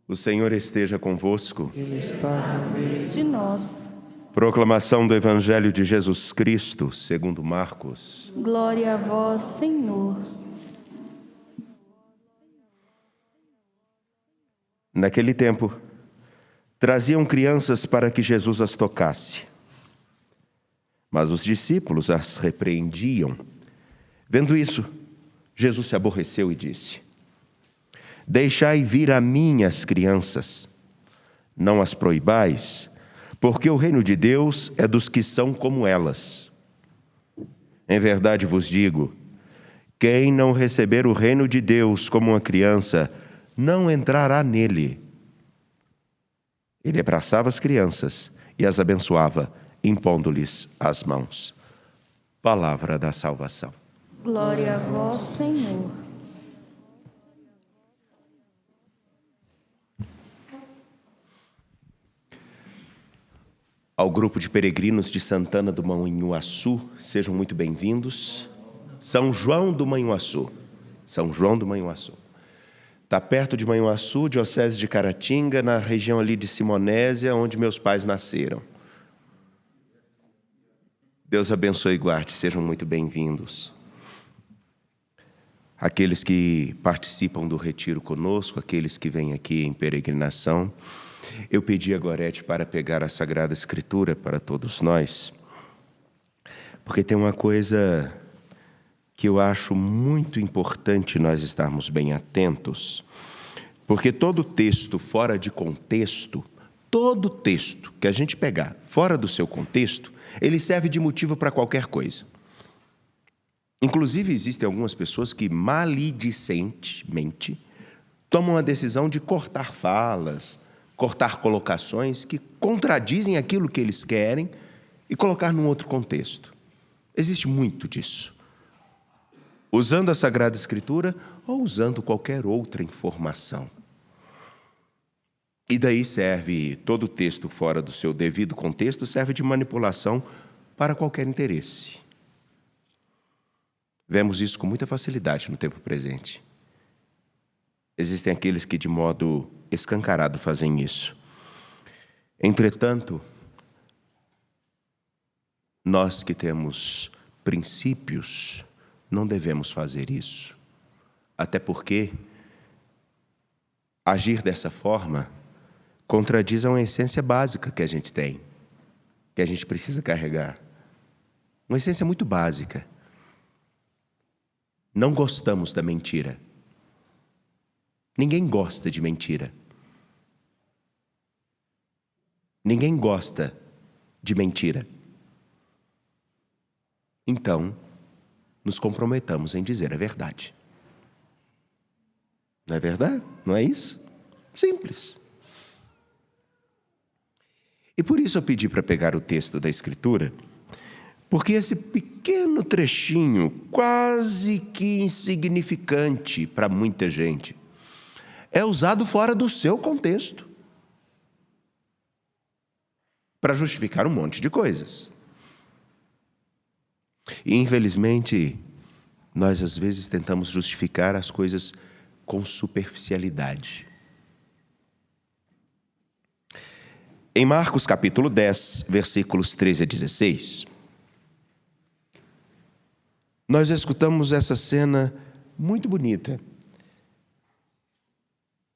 O Senhor esteja convosco. Ele está no meio de nós. Proclamação do Evangelho de Jesus Cristo, segundo Marcos. Glória a vós, Senhor. Naquele tempo, traziam crianças para que Jesus as tocasse. Mas os discípulos as repreendiam. Vendo isso, Jesus se aborreceu e disse: Deixai vir a mim as crianças, não as proibais, porque o reino de Deus é dos que são como elas. Em verdade vos digo, quem não receber o reino de Deus como uma criança, não entrará nele. Ele abraçava as crianças e as abençoava, impondo-lhes as mãos. Palavra da salvação. Glória a vós, Senhor. Ao grupo de peregrinos de Santana do Manhuaçu, sejam muito bem-vindos. São João do Manhuaçu. São João do Manhuaçu. Está perto de Manhuaçu, diocese de Caratinga, na região ali de Simonésia, onde meus pais nasceram. Deus abençoe e guarde, sejam muito bem-vindos. Aqueles que participam do retiro conosco, aqueles que vêm aqui em peregrinação, eu pedi a Gorete para pegar a Sagrada Escritura para todos nós, porque tem uma coisa que eu acho muito importante nós estarmos bem atentos, porque todo texto fora de contexto, todo texto que a gente pegar fora do seu contexto, ele serve de motivo para qualquer coisa. Inclusive, existem algumas pessoas que maledicentemente tomam a decisão de cortar falas, cortar colocações que contradizem aquilo que eles querem e colocar num outro contexto. Existe muito disso. Usando a Sagrada Escritura ou usando qualquer outra informação. E daí serve, todo texto fora do seu devido contexto serve de manipulação para qualquer interesse. Vemos isso com muita facilidade no tempo presente. Existem aqueles que de modo escancarado fazem isso. Entretanto, nós que temos princípios, não devemos fazer isso. Até porque agir dessa forma contradiz uma essência básica que a gente tem, que a gente precisa carregar. Uma essência muito básica. Não gostamos da mentira. Ninguém gosta de mentira. Ninguém gosta de mentira. Então, nos comprometamos em dizer a verdade. Não é verdade? Não é isso? Simples. E por isso eu pedi para pegar o texto da Escritura, porque esse pequeno trechinho, quase que insignificante para muita gente, é usado fora do seu contexto para justificar um monte de coisas. E, infelizmente, nós às vezes tentamos justificar as coisas com superficialidade. Em Marcos capítulo 10, versículos 13 a 16, nós escutamos essa cena muito bonita.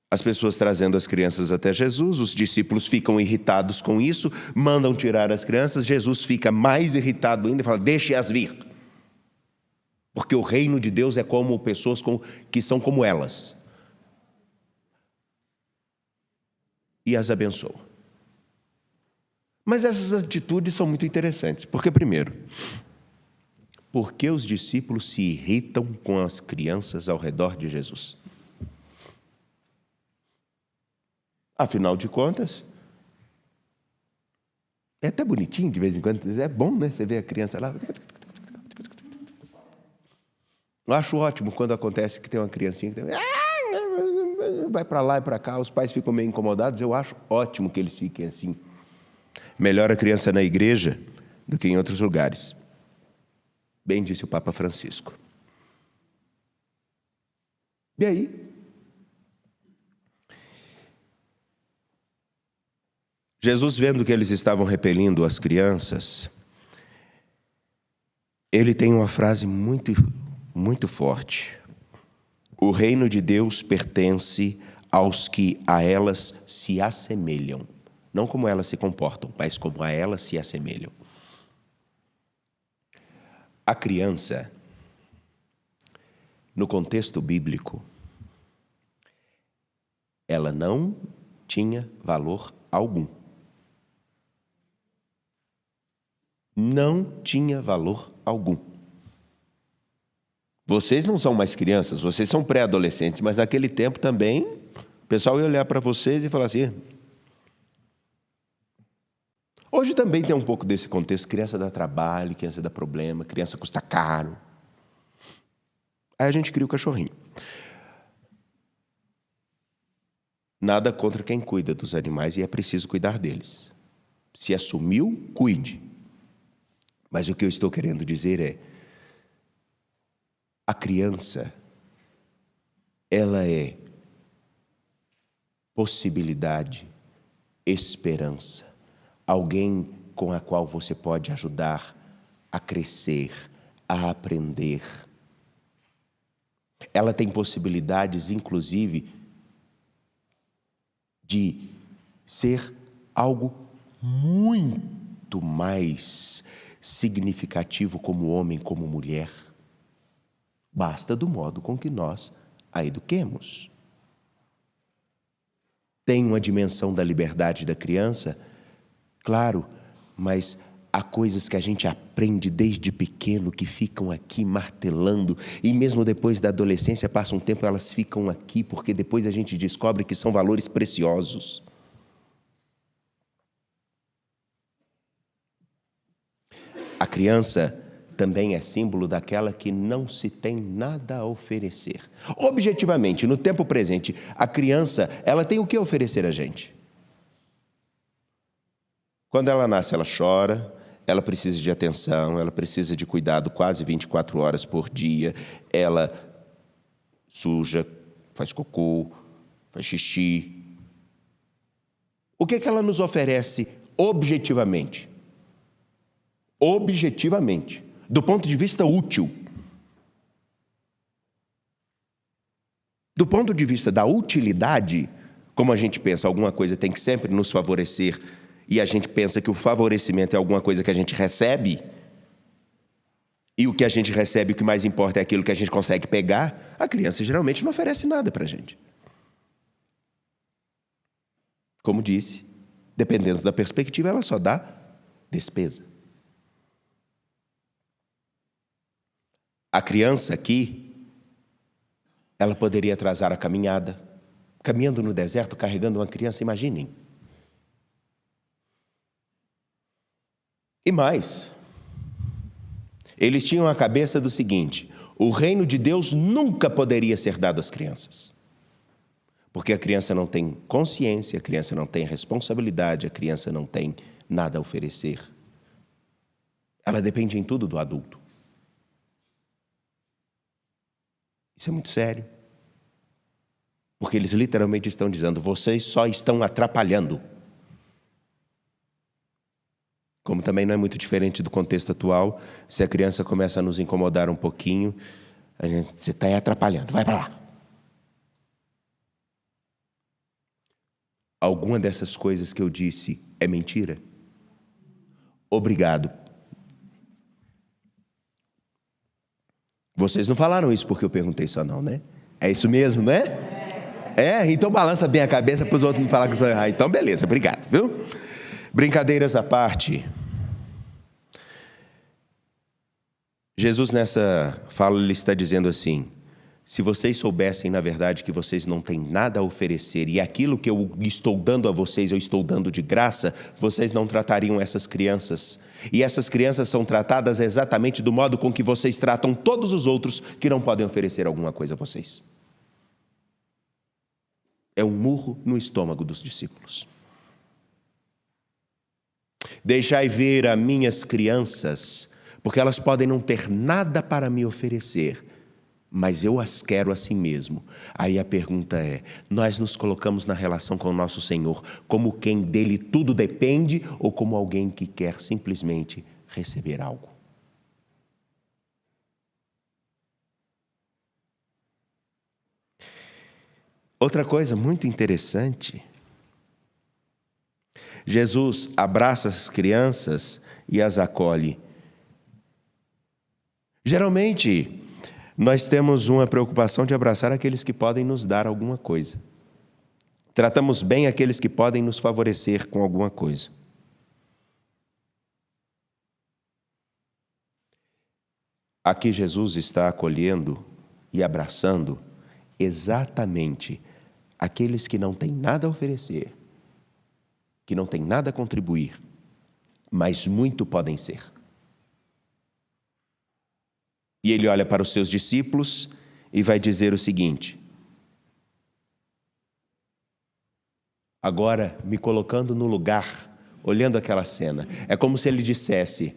As pessoas trazendo as crianças até Jesus, os discípulos ficam irritados com isso, mandam tirar as crianças, Jesus fica mais irritado ainda e fala: deixe-as vir. Porque o reino de Deus é como pessoas que são como elas. E as abençoa. Mas essas atitudes são muito interessantes, porque primeiro, por que os discípulos se irritam com as crianças ao redor de Jesus? Afinal de contas, é até bonitinho de vez em quando, é bom, né? Você vê a criança lá. Eu acho ótimo quando acontece que tem uma criancinha que vai para lá e para cá, os pais ficam meio incomodados. Eu acho ótimo que eles fiquem assim. Melhor a criança na igreja do que em outros lugares. Bem disse o Papa Francisco. E aí? Jesus, vendo que eles estavam repelindo as crianças, ele tem uma frase muito, muito forte. O reino de Deus pertence aos que a elas se assemelham. Não como elas se comportam, mas como a elas se assemelham. A criança, no contexto bíblico, ela não tinha valor algum. Não tinha valor algum. Vocês não são mais crianças, vocês são pré-adolescentes, mas naquele tempo também, o pessoal ia olhar para vocês e falar assim... Hoje também tem um pouco desse contexto, criança dá trabalho, criança dá problema, criança custa caro. Aí a gente cria o cachorrinho. Nada contra quem cuida dos animais e é preciso cuidar deles. Se assumiu, cuide. Mas o que eu estou querendo dizer é, a criança, ela é possibilidade, esperança, alguém com a qual você pode ajudar a crescer, a aprender. Ela tem possibilidades, inclusive, de ser algo muito mais significativo como homem, como mulher. Basta do modo com que nós a eduquemos. Tem uma dimensão da liberdade da criança, claro, mas há coisas que a gente aprende desde pequeno que ficam aqui martelando e mesmo depois da adolescência, passa um tempo, elas ficam aqui porque depois a gente descobre que são valores preciosos. A criança também é símbolo daquela que não se tem nada a oferecer. Objetivamente, no tempo presente, a criança, ela tem o que oferecer a gente? Quando ela nasce, ela chora, ela precisa de atenção, ela precisa de cuidado quase 24 horas por dia, ela suja, faz cocô, faz xixi. O que é que ela nos oferece objetivamente? Objetivamente, do ponto de vista útil. Do ponto de vista da utilidade, como a gente pensa, alguma coisa tem que sempre nos favorecer, e a gente pensa que o favorecimento é alguma coisa que a gente recebe, e o que a gente recebe, o que mais importa é aquilo que a gente consegue pegar, a criança geralmente não oferece nada para a gente. Como disse, dependendo da perspectiva, ela só dá despesa. A criança aqui, ela poderia atrasar a caminhada. Caminhando no deserto, carregando uma criança, imaginem. E mais, eles tinham a cabeça do seguinte, o reino de Deus nunca poderia ser dado às crianças. Porque a criança não tem consciência, a criança não tem responsabilidade, a criança não tem nada a oferecer. Ela depende em tudo do adulto. Isso é muito sério. Porque eles literalmente estão dizendo, vocês só estão atrapalhando. Como também não é muito diferente do contexto atual, se a criança começa a nos incomodar um pouquinho, você está aí atrapalhando, vai para lá. Alguma dessas coisas que eu disse é mentira? Obrigado. Vocês não falaram isso porque eu perguntei só não, né? É isso mesmo, né? Então balança bem a cabeça para os outros não falarem que eu sou errado. Então beleza, obrigado, viu? Brincadeiras à parte. Jesus nessa fala, ele está dizendo assim, se vocês soubessem na verdade que vocês não têm nada a oferecer e aquilo que eu estou dando a vocês, eu estou dando de graça, vocês não tratariam essas crianças. E essas crianças são tratadas exatamente do modo com que vocês tratam todos os outros que não podem oferecer alguma coisa a vocês. É um murro no estômago dos discípulos. Deixai ver as minhas crianças, porque elas podem não ter nada para me oferecer, mas eu as quero assim mesmo. Aí a pergunta é, nós nos colocamos na relação com o nosso Senhor como quem dele tudo depende ou como alguém que quer simplesmente receber algo? Outra coisa muito interessante, Jesus abraça as crianças e as acolhe. Geralmente, nós temos uma preocupação de abraçar aqueles que podem nos dar alguma coisa. Tratamos bem aqueles que podem nos favorecer com alguma coisa. Aqui Jesus está acolhendo e abraçando exatamente aqueles que não têm nada a oferecer, que não têm nada a contribuir, mas muito podem ser. E ele olha para os seus discípulos e vai dizer o seguinte: agora me colocando no lugar, olhando aquela cena, é como se ele dissesse: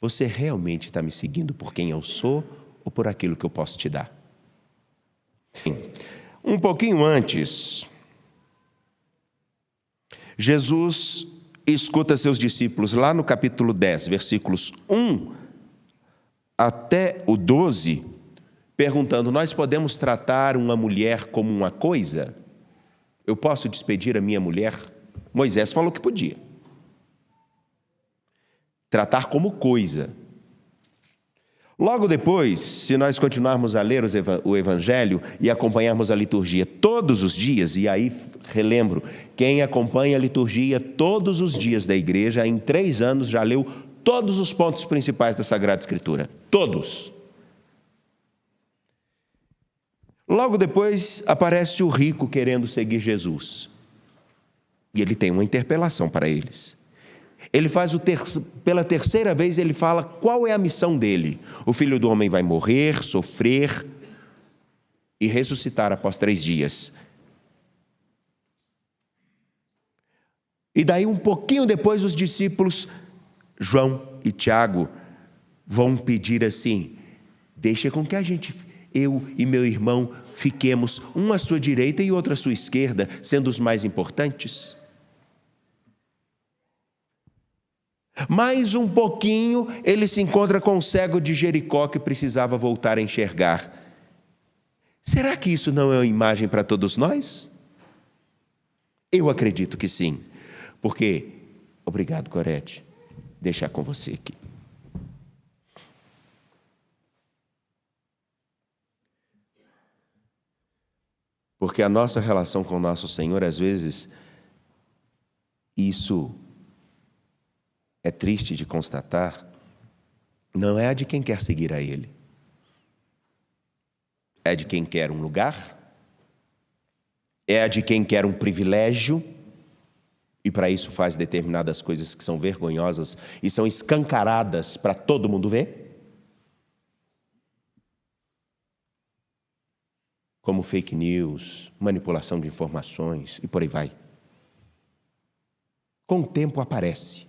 você realmente está me seguindo por quem eu sou ou por aquilo que eu posso te dar? Um pouquinho antes, Jesus escuta seus discípulos lá no capítulo 10, versículos 1 até o 12, perguntando: nós podemos tratar uma mulher como uma coisa? Eu posso despedir a minha mulher? Moisés falou que podia. Tratar como coisa. Logo depois, se nós continuarmos a ler o Evangelho e acompanharmos a liturgia todos os dias, e aí relembro, quem acompanha a liturgia todos os dias da igreja, em 3 anos já leu todos os pontos principais da Sagrada Escritura. Todos. Logo depois aparece o rico querendo seguir Jesus. E ele tem uma interpelação para eles. Ele faz pela terceira vez, ele fala qual é a missão dele. O Filho do Homem vai morrer, sofrer e ressuscitar após 3 dias. E daí um pouquinho depois os discípulos, João e Tiago, vão pedir assim: deixa com que eu e meu irmão fiquemos um à sua direita e outro à sua esquerda, sendo os mais importantes. Mais um pouquinho, ele se encontra com o cego de Jericó que precisava voltar a enxergar. Será que isso não é uma imagem para todos nós? Eu acredito que sim. Porque, obrigado, Gorete, deixar com você aqui. Porque a nossa relação com o nosso Senhor, às vezes, isso é triste de constatar, não é a de quem quer seguir a Ele. É de quem quer um lugar, é a de quem quer um privilégio, e para isso faz determinadas coisas que são vergonhosas e são escancaradas para todo mundo ver. Como fake news, manipulação de informações e por aí vai. Com o tempo aparece.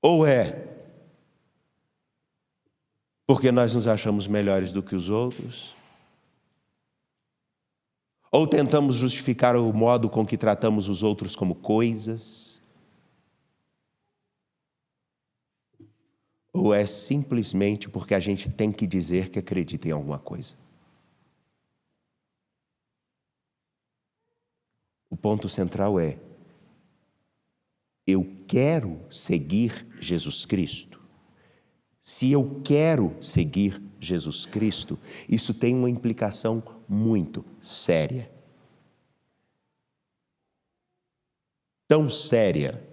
Ou é porque nós nos achamos melhores do que os outros, ou tentamos justificar o modo com que tratamos os outros como coisas, ou é simplesmente porque a gente tem que dizer que acredita em alguma coisa. O ponto central é: eu quero seguir Jesus Cristo. Se eu quero seguir Jesus Cristo, isso tem uma implicação muito séria. Tão séria,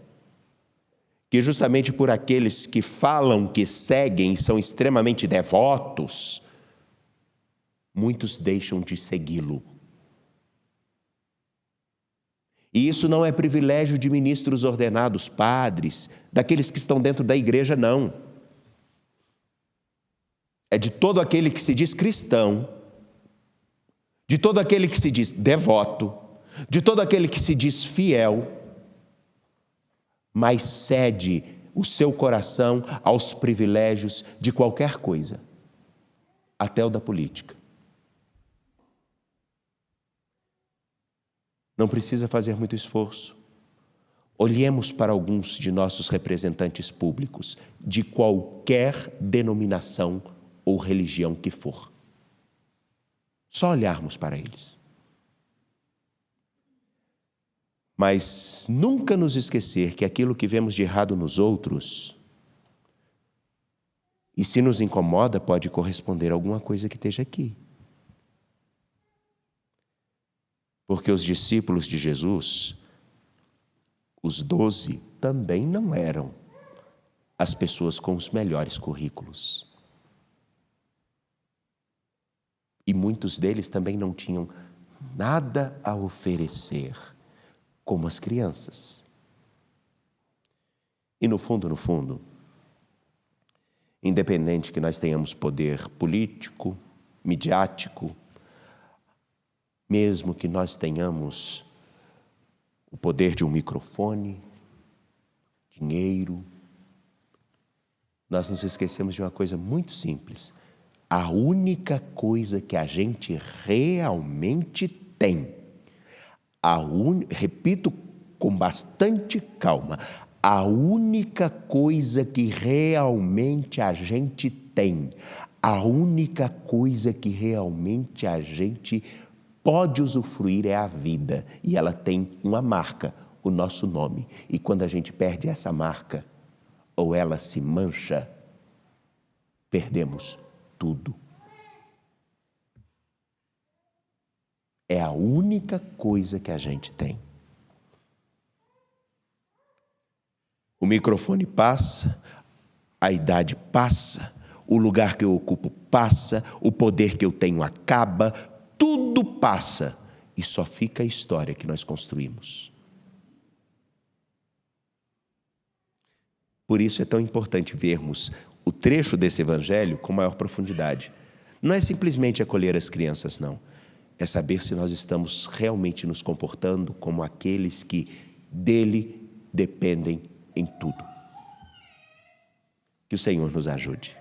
que justamente por aqueles que falam que seguem e são extremamente devotos, muitos deixam de segui-lo. E isso não é privilégio de ministros ordenados, padres, daqueles que estão dentro da igreja, não. É de todo aquele que se diz cristão, de todo aquele que se diz devoto, de todo aquele que se diz fiel, mas cede o seu coração aos privilégios de qualquer coisa, até o da política. Não precisa fazer muito esforço. Olhemos para alguns de nossos representantes públicos, de qualquer denominação ou religião que for. Só olharmos para eles. Mas nunca nos esquecer que aquilo que vemos de errado nos outros, e se nos incomoda, pode corresponder a alguma coisa que esteja aqui. Porque os discípulos de Jesus, os 12, também não eram as pessoas com os melhores currículos. E muitos deles também não tinham nada a oferecer, como as crianças. E no fundo, independente que nós tenhamos poder político, midiático, mesmo que nós tenhamos o poder de um microfone, dinheiro, nós nos esquecemos de uma coisa muito simples. A única coisa que a gente realmente tem, repito com bastante calma, a única coisa que realmente a gente tem, a única coisa que realmente a gente pode usufruir é a vida. E ela tem uma marca, o nosso nome. E quando a gente perde essa marca, ou ela se mancha, perdemos tudo. É a única coisa que a gente tem. O microfone passa, a idade passa, o lugar que eu ocupo passa, o poder que eu tenho acaba, tudo passa e só fica a história que nós construímos. Por isso é tão importante vermos o trecho desse evangelho com maior profundidade. Não é simplesmente acolher as crianças, não. É saber se nós estamos realmente nos comportando como aqueles que dele dependem em tudo. Que o Senhor nos ajude.